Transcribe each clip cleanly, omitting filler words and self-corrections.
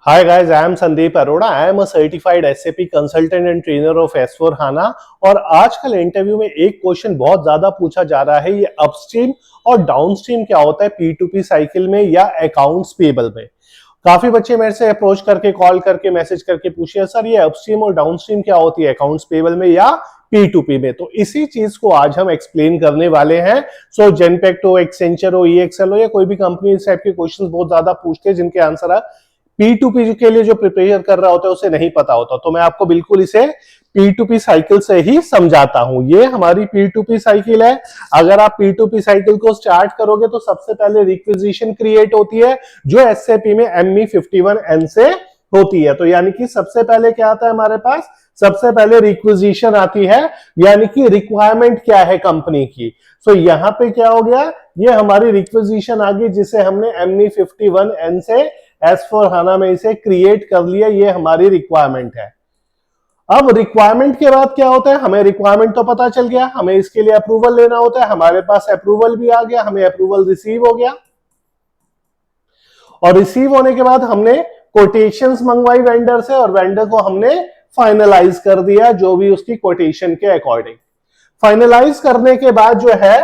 Hi guys, I am Sandeep Arora. I am a certified SAP consultant and trainer of S4HANA। और आजकल interview में एक question बहुत ज्यादा पूछा जा रहा है, ये अपस्ट्रीम और डाउनस्ट्रीम क्या होता है P2P साइकिल में या अकाउंट्स पेबल में। काफी बच्चे मेरे से अप्रोच करके, कॉल करके, मैसेज करके पूछे सर ये अपस्ट्रीम और डाउनस्ट्रीम क्या होती है अकाउंट्स पेबल में या P2P में। तो इसी चीज को आज हम एक्सप्लेन करने वाले हैं। सो जेनपेक्ट हो, एक्सेंचर हो, EXL हो या कोई भी कंपनी इस टाइप के क्वेश्चन बहुत ज्यादा पूछते हैं जिनके आंसर P2P के लिए जो प्रिपेयर कर रहा होता है उसे नहीं पता होता। तो मैं आपको बिल्कुल इसे P2P साइकिल से ही समझाता हूं। ये हमारी P2P साइकिल है। अगर आप P2P साइकिल को स्टार्ट करोगे तो सबसे पहले रिक्विजिशन क्रिएट होती है जो SAP में ME51N से होती है। तो यानी कि सबसे पहले क्या आता है हमारे पास, सबसे पहले रिक्विजिशन आती है, यानी कि रिक्वायरमेंट क्या है कंपनी की। सो यहां पे क्या हो गया, ये हमारी रिक्विजिशन आ गई जिसे हमने ME51N से S4HANA में इसे क्रिएट कर लिया। ये हमारी रिक्वायरमेंट है। अब रिक्वायरमेंट के बाद क्या होता है, हमें रिक्वायरमेंट तो पता चल गया, हमें इसके लिए अप्रूवल लेना होता है। हमारे पास अप्रूवल भी आ गया, हमें अप्रूवल रिसीव हो गया और रिसीव होने के बाद हमने कोटेशंस मंगवाई वेंडर से और वेंडर को हमने फाइनलाइज कर दिया जो भी उसकी कोटेशन के अकॉर्डिंग। फाइनलाइज करने के बाद जो है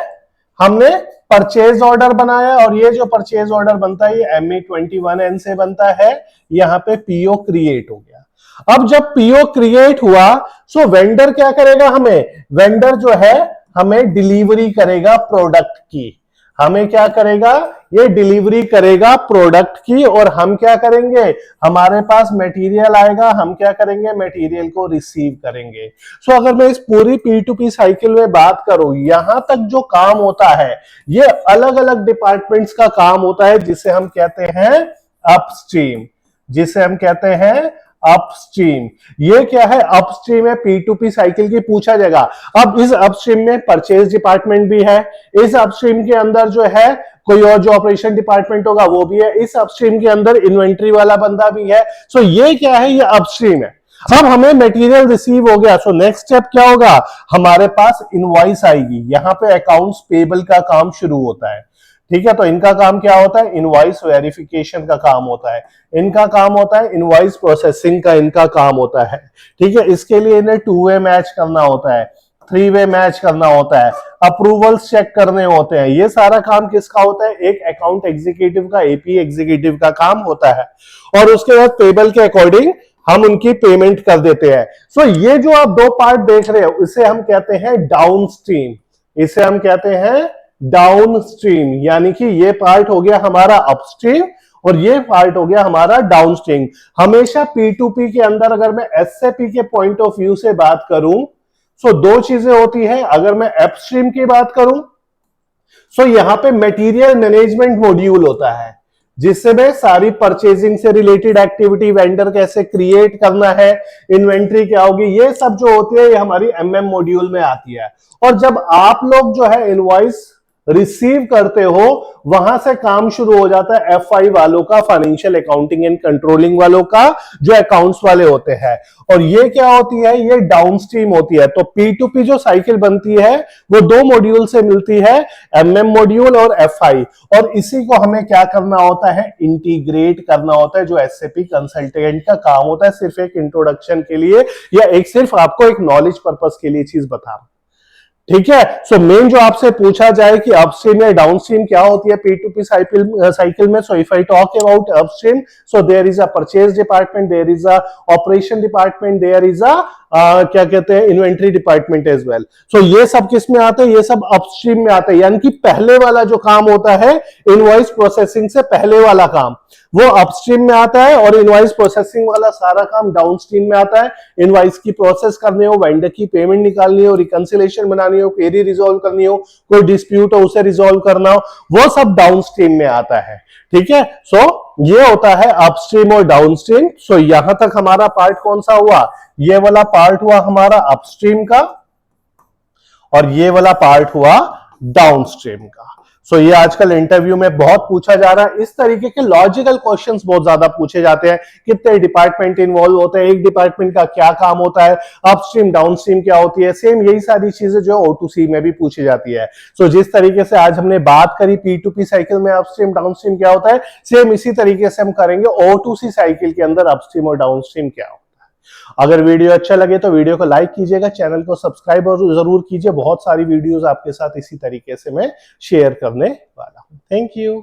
हमने परचेज ऑर्डर बनाया और ये जो परचेज ऑर्डर बनता है ये ME21N से बनता है। यहां पे PO क्रिएट हो गया। अब जब PO क्रिएट हुआ सो वेंडर क्या करेगा, वेंडर जो है हमें डिलीवरी करेगा प्रोडक्ट की। हमें क्या करेगा, ये डिलीवरी करेगा प्रोडक्ट की और हम क्या करेंगे, हमारे पास मटेरियल आएगा, हम क्या करेंगे, मटेरियल को रिसीव करेंगे। सो अगर मैं इस पूरी P2P साइकिल में बात करूं, यहां तक जो काम होता है ये अलग अलग डिपार्टमेंट्स का काम होता है जिसे हम कहते हैं अपस्ट्रीम, जिसे हम कहते हैं अपस्ट्रीम। ये क्या है, अपस्ट्रीम है P2P साइकिल की, पूछा जाएगा। अब इस अपस्ट्रीम में परचेज डिपार्टमेंट भी है, इस अपस्ट्रीम के अंदर जो है कोई और जो ऑपरेशन डिपार्टमेंट होगा वो भी है, इस अपस्ट्रीम के अंदर इन्वेंट्री वाला बंदा भी है। सो ये क्या है, ये अपस्ट्रीम है। अब हमें मटेरियल रिसीव हो गया, सो नेक्स्ट स्टेप क्या होगा, हमारे पास इनवॉइस आएगी। यहां पे अकाउंट्स पेबल का काम शुरू होता है। ठीक है, तो इनका काम क्या होता है, इनवॉइस वेरिफिकेशन का काम होता है, इनका काम होता है इनवॉइस प्रोसेसिंग का इनका काम होता है। ठीक है, इसके लिए इन्हें 2 वे मैच करना होता है, 3 वे मैच करना होता है, अप्रूवल्स चेक करने होते हैं। ये सारा काम किसका होता है, एक अकाउंट एग्जीक्यूटिव का, AP एग्जीक्यूटिव का काम होता है। और उसके बाद पेबल के अकॉर्डिंग हम उनकी पेमेंट कर देते हैं। सो ये जो आप दो पार्ट देख रहे हो इसे हम कहते हैं डाउनस्ट्रीम, इसे हम कहते हैं डाउनस्ट्रीम। यानी कि ये पार्ट हो गया हमारा अपस्ट्रीम और ये पार्ट हो गया हमारा डाउनस्ट्रीम। हमेशा P2P के अंदर अगर मैं SAP के पॉइंट ऑफ व्यू से बात करूं सो दो चीजें होती हैं। अगर मैं अपस्ट्रीम की बात करूं सो यहां पे मटेरियल मैनेजमेंट मॉड्यूल होता है जिससे मैं सारी परचेजिंग से रिलेटेड एक्टिविटी, वेंडर कैसे क्रिएट करना है, इन्वेंट्री क्या होगी, ये सब जो होती है ये हमारी MM मॉड्यूल में आती है। और जब आप लोग जो है इनवॉइस रिसीव करते हो वहां से काम शुरू हो जाता है FI वालों का, फाइनेंशियल अकाउंटिंग एंड कंट्रोलिंग वालों का, जो अकाउंट्स वाले होते हैं। और ये क्या होती है, ये डाउनस्ट्रीम होती है। तो P2P जो साइकिल बनती है वो दो मॉड्यूल से मिलती है, MM मॉड्यूल और FI। और इसी को हमें क्या करना होता है, इंटीग्रेट करना होता है, जो SAP कंसल्टेंट का काम होता है। सिर्फ एक इंट्रोडक्शन के लिए या एक सिर्फ आपको एक नॉलेज पर्पस के लिए चीज बता। ठीक है, सो मेन जो आपसे पूछा जाए कि अपस्ट्रीम या डाउनस्ट्रीम क्या होती है P2P साइकिल में। So if I talk about upstream, so there is a purchase department, there is a operation department, there is a क्या कहते हैं inventory department as well. So ये सब किस में आते हैं, ये सब अपस्ट्रीम में आते हैं। यानी कि पहले वाला जो काम होता है इनवॉइस प्रोसेसिंग से पहले वाला काम वो अपस्ट्रीम में आता है और इनवॉइस प्रोसेसिंग वाला सारा काम डाउनस्ट्रीम में आता है। इनवॉइस की प्रोसेस करनी हो, वेंडर की पेमेंट निकालनी हो, रिकंसिलेशन बनानी हो, क्वेरी रिजॉल्व करनी हो, कोई डिस्प्यूट हो उसे रिजॉल्व करना हो, वो सब डाउनस्ट्रीम में आता है। ठीक है, सो ये होता है अपस्ट्रीम और डाउनस्ट्रीम। सो यहां तक हमारा पार्ट कौन सा हुआ, ये वाला पार्ट हुआ हमारा अपस्ट्रीम का और ये वाला पार्ट हुआ डाउनस्ट्रीम का। सो ये आजकल इंटरव्यू में बहुत पूछा जा रहा है। इस तरीके के लॉजिकल क्वेश्चंस बहुत ज्यादा पूछे जाते हैं। कितने डिपार्टमेंट इन्वॉल्व होते हैं, एक डिपार्टमेंट का क्या काम होता है, अपस्ट्रीम डाउनस्ट्रीम क्या होती है, सेम यही सारी चीजें जो O2C में भी पूछी जाती है। सो जिस तरीके से आज हमने बात करी P2P साइकिल में अपस्ट्रीम डाउनस्ट्रीम क्या होता है, सेम इसी तरीके से हम करेंगे O2C साइकिल के अंदर अपस्ट्रीम और डाउनस्ट्रीम क्या होता है। अगर वीडियो अच्छा लगे तो वीडियो को लाइक कीजिएगा, चैनल को सब्सक्राइब जरूर कीजिए। बहुत सारी वीडियोस आपके साथ इसी तरीके से मैं शेयर करने वाला हूं। Thank you.